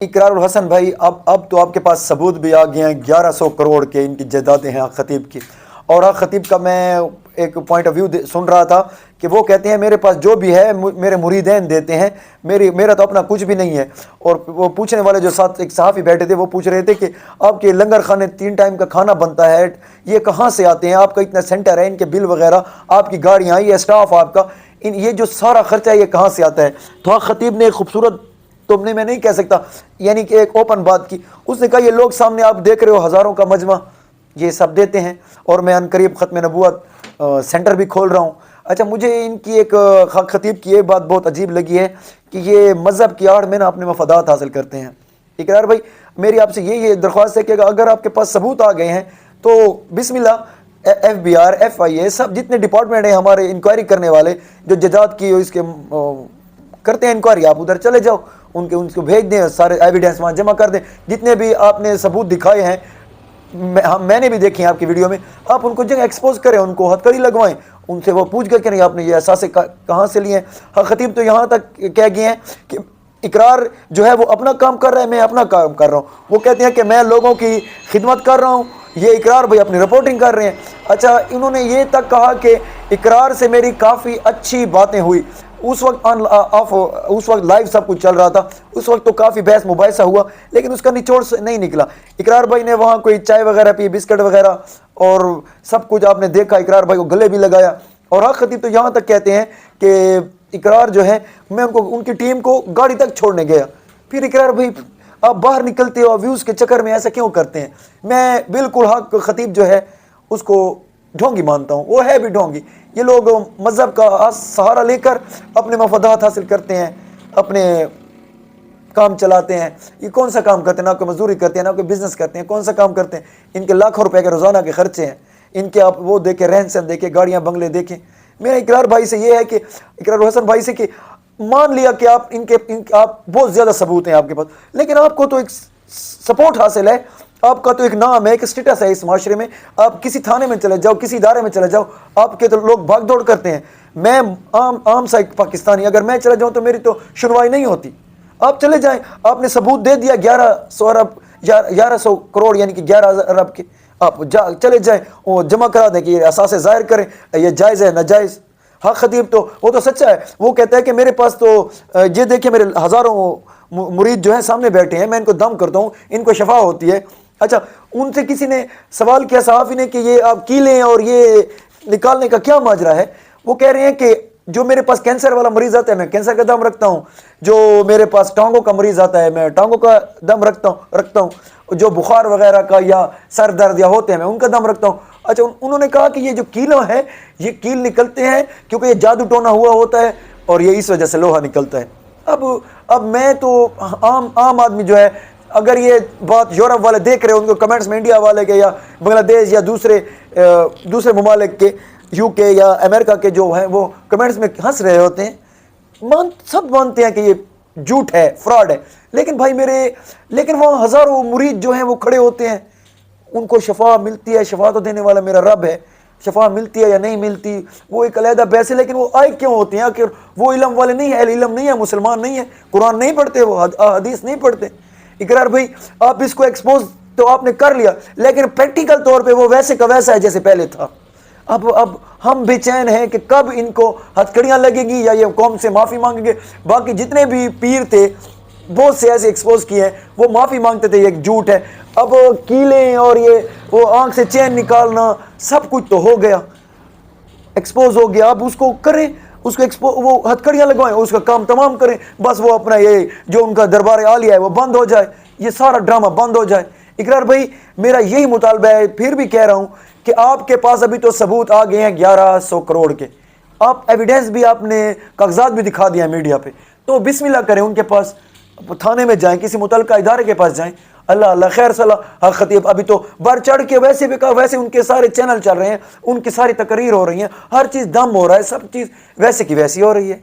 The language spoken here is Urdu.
اقرار الحسن بھائی، اب تو آپ کے پاس ثبوت بھی آ گئے ہیں 1100 کروڑ کے ان کی جائیدادیں ہیں حق خطیب کی. اور حق خطیب کا میں ایک پوائنٹ آف ویو سن رہا تھا کہ وہ کہتے ہیں میرے پاس جو بھی ہے میرے مریدین دیتے ہیں، میرا تو اپنا کچھ بھی نہیں ہے. اور وہ پوچھنے والے جو ساتھ ایک صحافی بیٹھے تھے وہ پوچھ رہے تھے کہ آپ کے لنگر خانے 3 ٹائم کا کھانا بنتا ہے، یہ کہاں سے آتے ہیں؟ آپ کا اتنا سینٹر ہے، ان کے بل وغیرہ، آپ کی گاڑیاں، یہ اسٹاف آپ کا، یہ جو سارا خرچہ ہے یہ کہاں سے آتا ہے؟ تو حق خطیب نے ایک خوبصورت، تم نے، میں نہیں کہہ سکتا، یعنی کہ ایک اوپن بات کی. اس نے کہا یہ لوگ سامنے آپ دیکھ رہے ہو ہزاروں کا مجمع، یہ سب دیتے ہیں، اور میں عنقریب ختم نبوت سینٹر بھی کھول رہا ہوں. اچھا، مجھے ان کی ایک خطیب کی یہ بات بہت عجیب لگی ہے کہ یہ مذہب کی آڑ میں نا اپنے مفادات حاصل کرتے ہیں. اقرار بھائی، میری آپ سے یہ درخواست ہے کہ اگر آپ کے پاس ثبوت آ گئے ہیں تو بسم اللہ، ایف بی آر، ایف آئی اے، سب جتنے ڈپارٹمنٹ ہیں ہمارے انکوائری کرنے والے جو ججات کی اس کے کرتے ہیں انکوائری، آپ ادھر چلے جاؤ، ان کو بھیج دیں، سارے ایویڈنس وہاں جمع کر دیں، جتنے بھی آپ نے ثبوت دکھائے ہیں، میں نے بھی دیکھی ہیں آپ کی ویڈیو میں، آپ ان کو جگہ ایکسپوز کریں، ان کو ہتھکڑی لگوائیں، ان سے وہ پوچھ کر کہ نہیں آپ نے یہ اثاثے کہاں سے لیے ہیں. حق خطیب تو یہاں تک کہہ گئے ہیں کہ اقرار جو ہے وہ اپنا کام کر رہا ہے، میں اپنا کام کر رہا ہوں. وہ کہتے ہیں کہ میں لوگوں کی خدمت کر رہا ہوں، یہ اقرار بھائی اپنی رپورٹنگ کر رہے ہیں. اچھا، انہوں نے یہ تک کہا کہ اقرار سے میری کافی اچھی باتیں ہوئی. اس وقت لائیو سب کچھ چل رہا تھا، اس وقت تو کافی بحث مباحثہ ہوا، لیکن اس کا نچوڑ نہیں نکلا. اقرار بھائی نے وہاں کوئی چائے وغیرہ پی، بسکٹ وغیرہ، اور سب کچھ آپ نے دیکھا. اقرار بھائی کو گلے بھی لگایا. اور حق خطیب تو یہاں تک کہتے ہیں کہ اقرار جو ہے، میں ان کی ٹیم کو گاڑی تک چھوڑنے گیا. پھر اقرار بھائی آپ باہر نکلتے ہو ویوز کے چکر میں ایسا کیوں کرتے ہیں؟ میں بالکل حق خطیب جو ہے اس کو ڈھونگی مانتا ہوں، وہ ہے بھی ڈھونگی. یہ لوگ مذہب کا سہارا لے کر اپنے مفادات حاصل کرتے ہیں، اپنے کام چلاتے ہیں. یہ کون سا کام کرتے ہیں؟ نہ کوئی مزدوری کرتے ہیں، نہ کوئی بزنس کرتے ہیں. کون سا کام کرتے ہیں؟ ان کے لاکھوں روپے کے روزانہ کے خرچے ہیں. ان کے آپ وہ دیکھیں، رہن سہن دیکھیں، گاڑیاں بنگلے دیکھیں. میرا اقرار بھائی سے یہ ہے کہ اقرار حسن بھائی سے کہ مان لیا کہ آپ آپ بہت زیادہ ثبوت ہیں آپ کے پاس، لیکن آپ کو تو ایک سپورٹ حاصل ہے، آپ کا تو ایک نام ہے، ایک اسٹیٹس ہے اس معاشرے میں. آپ کسی تھانے میں چلے جاؤ، کسی ادارے میں چلے جاؤ، آپ کے تو لوگ بھاگ دوڑ کرتے ہیں. میں عام سا ایک پاکستانی، اگر میں چلا جاؤں تو میری تو سنوائی نہیں ہوتی. آپ چلے جائیں، آپ نے ثبوت دے دیا 1100 کروڑ یعنی کہ 11 ارب کے، آپ چلے جائیں، وہ جمع کرا دیں کہ یہ اثاثے ظاہر کریں، یہ جائز ہے ناجائز. حق خطیب تو وہ تو سچا ہے، وہ کہتا ہے کہ میرے پاس تو یہ دیکھیں میرے ہزاروں مرید جو ہیں سامنے بیٹھے ہیں، میں ان کو دم کرتا ہوں، ان کو شفا ہوتی ہے. اچھا، ان سے کسی نے سوال کیا صحافی نے کہ یہ آپ کیلیں اور یہ نکالنے کا کیا ماجرا ہے؟ وہ کہہ رہے ہیں کہ جو میرے پاس کینسر والا مریض آتا ہے میں کینسر کا دم رکھتا ہوں، جو میرے پاس ٹانگوں کا مریض آتا ہے میں ٹانگوں کا دم رکھتا ہوں، جو بخار وغیرہ کا یا سر درد یا ہوتے ہیں میں ان کا دم رکھتا ہوں. اچھا، انہوں نے کہا کہ یہ جو کیلوں ہے، یہ کیل نکلتے ہیں کیونکہ یہ جادو ٹونا ہوا ہوتا ہے اور یہ اس وجہ سے لوہا نکلتا ہے. اب میں تو عام آدمی جو ہے، اگر یہ بات یورپ والے دیکھ رہے ہیں، ان کو کمنٹس میں انڈیا والے کے یا بنگلہ دیش یا دوسرے ممالک کے، یو کے یا امریکہ کے جو ہیں، وہ کمنٹس میں ہنس رہے ہوتے ہیں. سب مانتے ہیں کہ یہ جھوٹ ہے، فراڈ ہے. لیکن بھائی لیکن وہاں ہزاروں مرید جو ہیں وہ کھڑے ہوتے ہیں، ان کو شفا ملتی ہے. شفا تو دینے والا میرا رب ہے. شفا ملتی ہے یا نہیں ملتی وہ ایک علیحدہ بحث ہے، لیکن وہ آئے کیوں ہوتے ہیں؟ کہ وہ علم والے نہیں ہیں، اہل علم نہیں ہے، مسلمان نہیں ہے، قرآن نہیں پڑھتے، وہ حدیث نہیں پڑھتے. اقرار بھائی، آپ اس کو ایکسپوز تو آپ نے کر لیا، لیکن پریکٹیکل طور پہ وہ ویسے کا ویسا ہے جیسے پہلے تھا. اب ہم بے چین ہیں کہ کب ان کو ہتھکڑیاں لگیں گی یا یہ قوم سے معافی مانگیں گے. باقی جتنے بھی پیر تھے بہت سے ایسے ایکسپوز کیے ہیں، وہ معافی مانگتے تھے، یہ ایک جھوٹ ہے. اب کیلیں اور یہ وہ آنکھ سے چین نکالنا سب کچھ تو ہو گیا، ایکسپوز ہو گیا. اب اس کو کریں، اس کو وہ ہتھکڑیاں لگوائیں، اس کا کام تمام کریں، بس وہ اپنا یہ جو ان کا دربار عالیہ ہے وہ بند ہو جائے، یہ سارا ڈرامہ بند ہو جائے. اقرار بھائی، میرا یہی مطالبہ ہے، پھر بھی کہہ رہا ہوں کہ آپ کے پاس ابھی تو ثبوت آ گئے ہیں 1100 کروڑ کے، آپ ایویڈنس بھی، آپ نے کاغذات بھی دکھا دیا ہے میڈیا پہ، تو بسم اللہ کریں، ان کے پاس تھانے میں جائیں، کسی متعلقہ ادارے کے پاس جائیں. اللہ خیر صلاح. حق خطیب ابھی تو بڑھ چڑھ کے ویسے بھی کہا، ویسے ان کے سارے چینل چل رہے ہیں، ان کی ساری تقریر ہو رہی ہیں، ہر چیز دم ہو رہا ہے، سب چیز ویسے کی ویسی ہو رہی ہے.